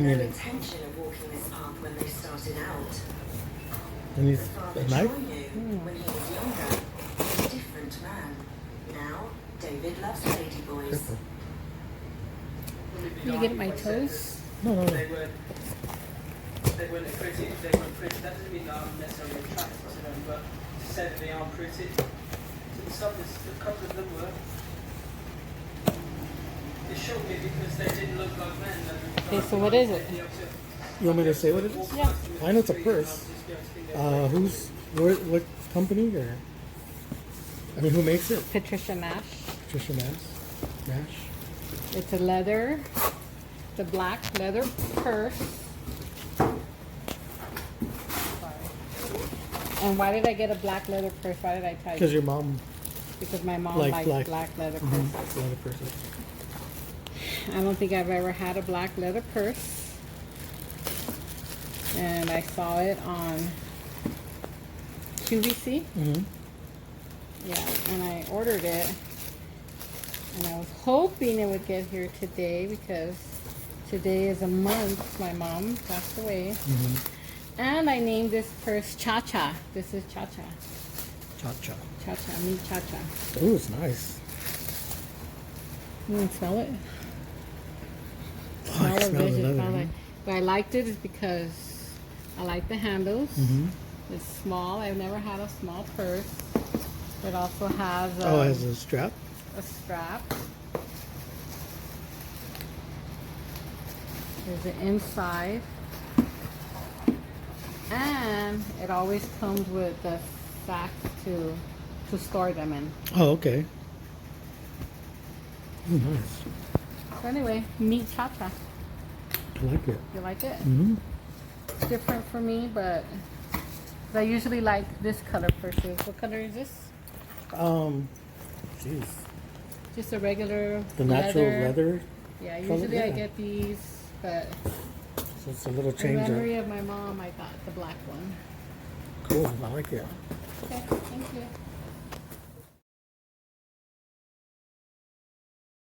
no Aiming it. intention of walking this path when they started out. And he's The father a Troy knife? knew when he was younger, a different man. Now, David loves ladyboys. Careful. You get my toes? No, no, no. They weren't pretty. If they weren't pretty, that doesn't mean that I'm necessarily attracted to them, but to say that they are pretty. So a couple of them were. It shocked me because they didn't look like men. Okay, so what is it? You want me to say what it is? Yeah. I know it's a purse. What company or? I mean, who makes it? Patricia Nash. Patricia Nash. It's a leather, the black leather purse. Sorry. And why did I get a black leather purse? Why did I tell you? Because your mom Because my mom likes likes black leather purses. leather purses. I don't think I've ever had a black leather purse. And I saw it on QVC. Mm-hmm. Yeah, and I ordered it. And I was hoping it would get here today because today is a month my mom passed away. Mm-hmm. And I named this purse Cha-Cha. This is Cha-Cha. Cha-cha. Cha-Cha, me Cha-Cha. Ooh, it's nice. You want to smell it? Oh, I can smell the leather. Smell it. But I liked it is because I like the handles. Mm-hmm. It's small. I've never had a small purse. It also has Oh, it has a strap? a strap. There's the inside. And it always comes with the sacks to store them in. Oh, okay. Oh, nice. So anyway, meet Cha-Cha. I like it. You like it? Mm-hmm. It's different for me, but I usually like this color purses. What color is this? Jeez. Just a regular The natural leather. Yeah, color? usually I Yeah. get these, but So it's a little in change memory up. of my mom, I got the black one. Cool. I like it. Okay, thank you.